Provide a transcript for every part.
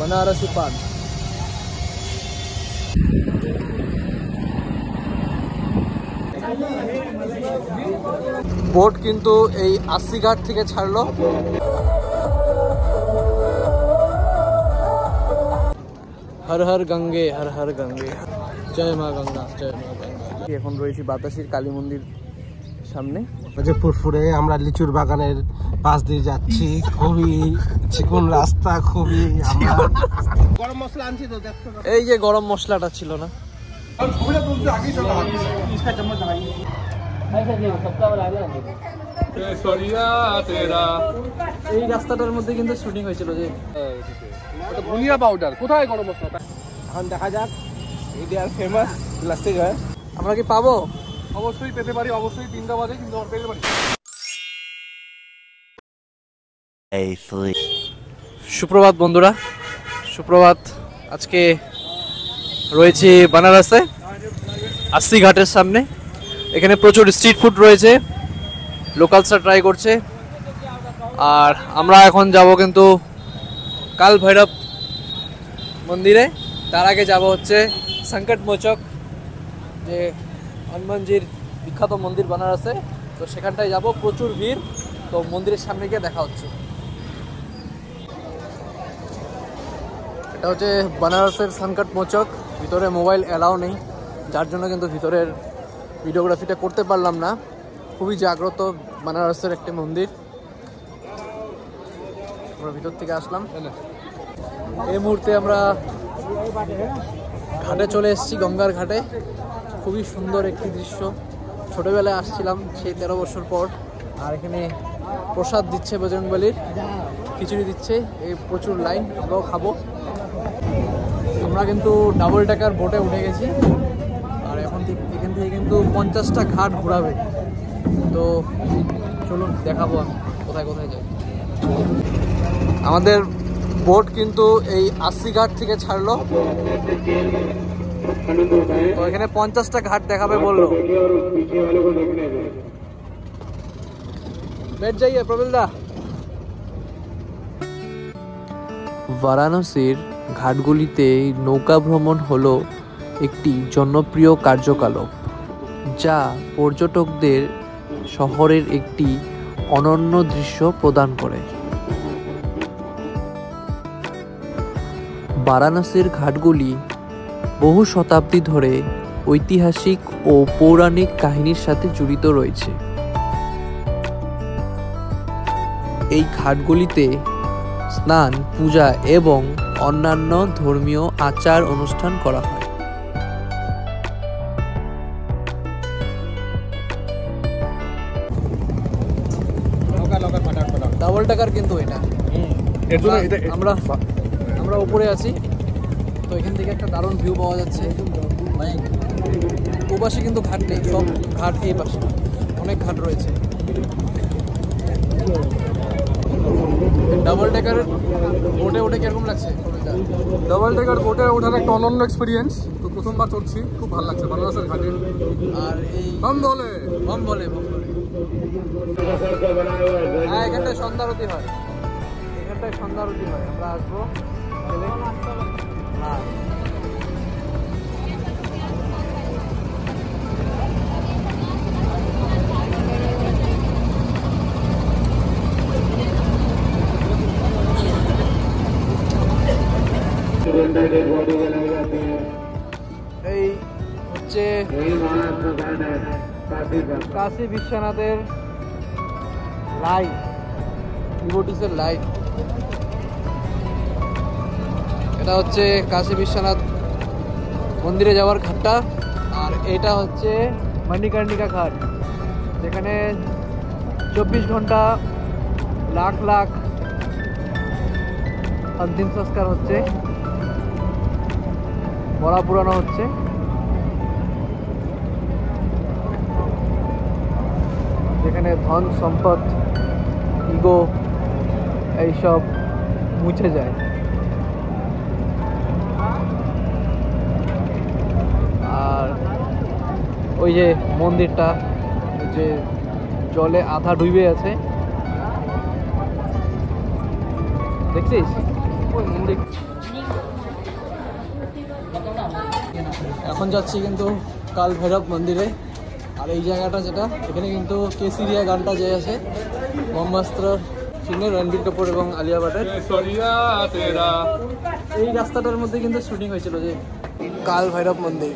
बनारसी पान। बोट किन्तु এই 80 ঘাট থেকে ছাড়লো। हर हर गंगे, हर हर गंगे, जय माँ गंगा, जय माँ गंगा। এখন রয়েছি বাতাসির কালী মন্দির সামনে। যে ফুরফুরে আমরা লিচুর বাগানের পাশ দিয়ে যাচ্ছি, খুবই চিকন রাস্তা, খুবই আমরা গরম মশলা আনছি তো দেখছো। এই যে গরম মশলাটা ছিল না, এই রাস্তাটার মধ্যে কিন্তু শুটিং হয়েছিল। যে ধনিয়া পাউডার কোথায় গরম মশলা, এখন দেখা যাক। ইন্ডিয়ার ফেমাস লাস্সি হয়, আমরা কি পাবো? অবশ্যই পেতে পারি, অবশ্যই 3টা বাজে কিন্তু আমরা পেতে পারি। সুপ্রভাত বন্ধুরা, সুপ্রভাত। আজকে রয়েছে বানারসে 80 ঘাটের সামনে। এখানে প্রচুর স্ট্রিট ফুড রয়েছে, লোকালসরা ট্রাই করছে। আর আমরা এখন যাব কিন্তু কাল ভৈরব মন্দিরে। তার আগে যাব হচ্ছে সংকট মোচক, যে হনুমানজির বিখ্যাত মন্দির বানারসে। তো সেখানটায় যাব, প্রচুর ভিড়। তো মন্দিরের সামনে গিয়ে দেখা হচ্ছে। এটা হচ্ছে বানারসের সংকট মোচক। ভিতরে মোবাইল অ্যালাউ নেই, যার জন্য কিন্তু ভিতরের ভিডিওগ্রাফিটা করতে পারলাম না। খুবই জাগ্রত বানারসের একটি মন্দির। আমরা ভিতর থেকে আসলাম। এই মুহূর্তে আমরা ঘাটে চলে এসেছি, গঙ্গার ঘাটে। খুবই সুন্দর একটি দৃশ্য। ছোটোবেলায় আসছিলাম সেই 13 বছর পর। আর এখানে প্রসাদ দিচ্ছে, বজরংবলীর খিচুড়ি দিচ্ছে। এই প্রচুর লাইন, আমরাও খাবো। আমরা কিন্তু ডাবল ডেকার বোটে উঠে গেছি। আর এখান থেকে কিন্তু 50টা ঘাট ঘোরাবে। তো চলুন দেখাবো আমি কোথায় কোথায় যাই। আমাদের বোট কিন্তু এই 80 ঘাট থেকে ছাড়লো। তো এখানে 50টা ঘাট দেখাবে বললো। बैठ जाइए प्रबल दा। বারাণসীর ঘাটগুলিতে নৌকা ভ্রমণ হলো একটি জনপ্রিয় কার্যকলাপ, যা পর্যটকদের শহরের একটি অনন্য দৃশ্য প্রদান করে। বারাণসীর ঘাটগুলি বহু শতাব্দী ধরে ঐতিহাসিক ও পৌরাণিক কাহিনীর সাথে জড়িত রয়েছে। এই ঘাটগুলিতে স্নান, পূজা এবং অন্যান্য ধর্মীয় আচার অনুষ্ঠান করা হয়। ডাবল টাকার কিন্তু এটা, আমরা উপরে আছি। তো এখান থেকে একটা দারুণ ভিউ পাওয়া যাচ্ছে। ওপাশে কিন্তু ঘাট নেই, সব ঘাট এই পাশে। অনেক ঘাট রয়েছে। ডাবল ডেকার বোটে ওঠে কিরকম লাগছে? ডাবল ডেকার বোটে ওঠার একটা অনন্য এক্সপিরিয়েন্স। তো প্রথমবার চড়ছি, খুব ভালো লাগছে বানারসের ঘাটে। আর এই বম বলে হ্যাঁ, এখানটায় সন্ধ্যা আরতি হয়। আমরা আসবো। হ্যাঁ, এই হচ্ছে কাশী বিশ্বনাথের লাইট, ডিভোটিসের লাইট। এটা হচ্ছে কাশী বিশ্বনাথ মন্দিরে যাওয়ার ঘাটটা। আর এটা হচ্ছে মণিকর্ণিকা ঘাট, যেখানে 24 ঘন্টা লাখ লাখ অন্তিম সংস্কার হচ্ছে, মরা পুরানো হচ্ছে। যেখানে ধন সম্পদ, ইগো এইসব মুছে যায়। আর ওই যে মন্দিরটা যে জলে আধা ডুবে আছে, দেখছিস? এখন যাচ্ছি কিন্তু কাল ভৈরব মন্দিরে। আর এই জায়গাটা যেটা, এখানে কিন্তু কেসিরিয়া গানটা যে আছে ব্রহ্মাস্ত্র সিংহে, রণবীর কাপুর এবং আলিয়া ভাটের, এই রাস্তাটার মধ্যে কিন্তু শুটিং হয়েছিল। যে কাল ভৈরব মন্দির,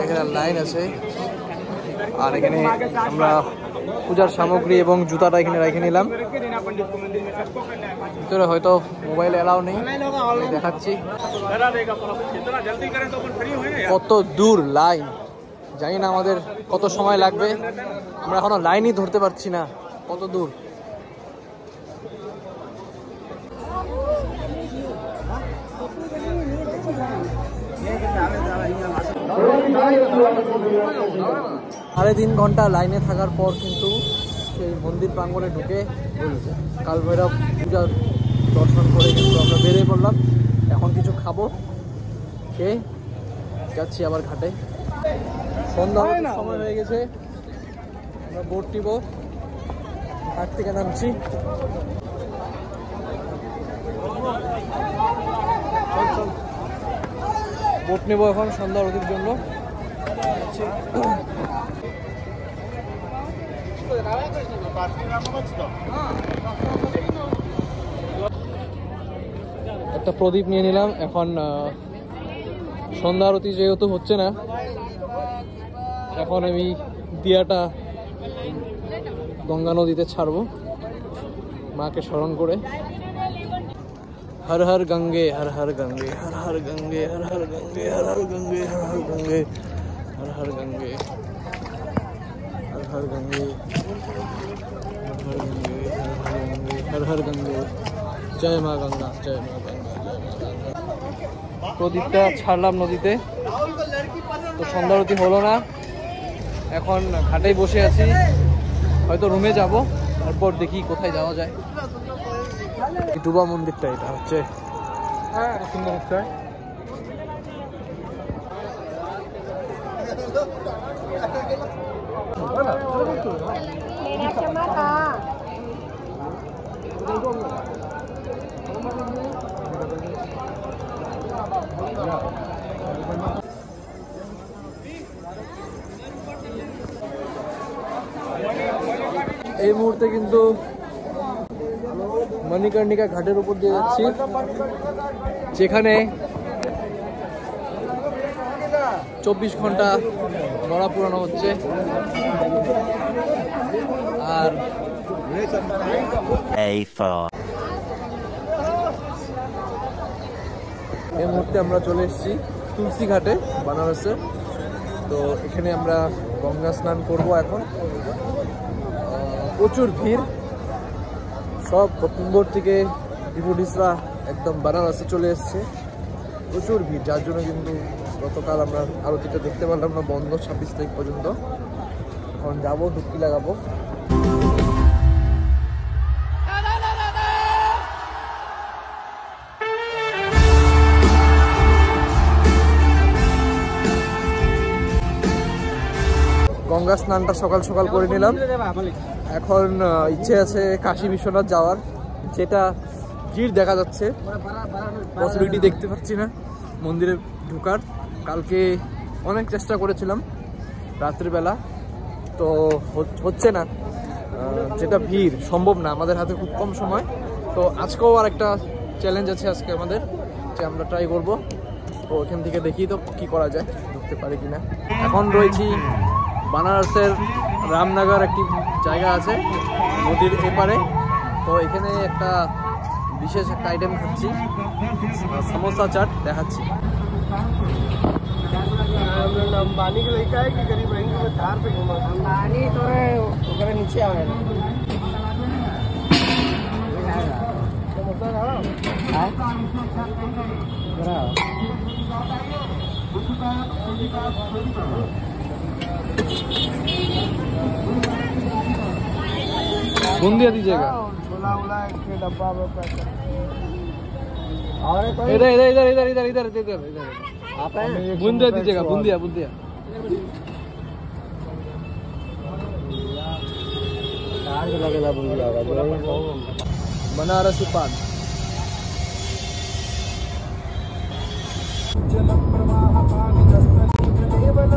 এখানে লাইন আছে। আর এখানে আমরা পূজার সামগ্রী এবং জুতাটা এখানে রেখে নিলাম। ভিতরে হয়তো মোবাইল এলাও নেই, আমি দেখাচ্ছি। কত দূর লাইন, জানি না আমাদের কত সময় লাগবে, আমরা এখনো লাইনই ধরতে পারছি না, কত দূর। সাড়ে 3 ঘন্টা লাইনে থাকার পর কিন্তু সেই মন্দির প্রাঙ্গণে ঢুকে কাল ভৈরব পূজার দর্শন করে কিন্তু আমরা বেরিয়ে পড়লাম। এখন কিছু খাবো, খেয়ে যাচ্ছি আবার ঘাটে। সন্ধ্যা সময় হয়ে গেছে, আমরা বোট নিব, ঘাট থেকে নামছি। বোট নেব এখন সন্ধ্যা আরতির জন্য। একটা প্রদীপ নিয়ে নিলাম। এখন সন্ধ্যা আরতি যেহেতু হচ্ছে না, এখন আমি দিয়াটা গঙ্গা নদীতে ছাড়বো মাকে স্মরণ করে। हर हर गंगे हर हर गंगे हर हर गंगे हर हर गंगे हर हर गंगे हर हर गंगे हर हर गंगे हर हर गंगे हर हर गंगे। जय माँ गंगा, जय माँ गंगा, जय माँ गंगा। প্রদীপটা ছাড়লাম নদীতে, তো সন্ধ্যা আরতি হলো না। এখন ঘাটেই বসে আছি, হয়তো রুমে যাব, তারপর দেখি কোথায় যাওয়া যায়। ডুবা মন্দিরটা এটা হচ্ছে, সুন্দর হচ্ছে। এই মুহূর্তে কিন্তু মণিকর্ণিকা ঘাটের উপর দিয়ে যাচ্ছি, যেখানে 24 ঘন্টা নড়া পুরানো হচ্ছে। আর এই মুহূর্তে আমরা চলে এসেছি তুলসী ঘাটে বানারসে। তো এখানে আমরা গঙ্গা স্নান করব এখন। প্রচুর ভিড়, সব বঙ্গোর থেকে ডিভোটিসরা একদম বানারসে চলে এসছে, প্রচুর ভিড়। যার জন্য কিন্তু গতকাল আমরা আরতিটা দেখতে পারলাম না, বন্ধ 26 তারিখ পর্যন্ত। এখন যাবো, ডুবকি লাগাবো। গঙ্গা স্নানটা সকাল সকাল করে নিলাম। এখন ইচ্ছে আছে কাশী বিশ্বনাথ যাওয়ার, যেটা ভিড় দেখা যাচ্ছে, পসিবিলিটি দেখতে পাচ্ছি না মন্দিরে ঢোকার। কালকে অনেক চেষ্টা করেছিলাম রাত্রিবেলা, তো হচ্ছে না, যেটা ভিড় সম্ভব না, আমাদের হাতে খুব কম সময়। তো আজকেও আর একটা চ্যালেঞ্জ আছে আজকে আমাদের, যে আমরা ট্রাই করব। তো ওখান থেকে দেখি তো কি করা যায়, ঢুকতে পারি কিনা। এখন রয়েছি বানারসের রামনগর, একটি জায়গা আছে নদীর এপারে। তো এখানে একটা বিশেষ একটা আইটেম খাচ্ছি, সমোসা চাট, দেখাচ্ছি। अंबानी के लड़का है कि गरीब रहेंगे, मैं थार पे घूमा। अंबानी तो है नीचे आवे ना। बूंदिया दीजिएगा, छोला वोला के डब्बा में पैक। और इधर इधर इधर इधर इधर इधर इधर इधर आप बूंदिया दीजिएगा, बूंदिया बूंदिया। लगेगा बूंदिया बनारसी पान। जल प्रवाह पावितस्तले जलेवल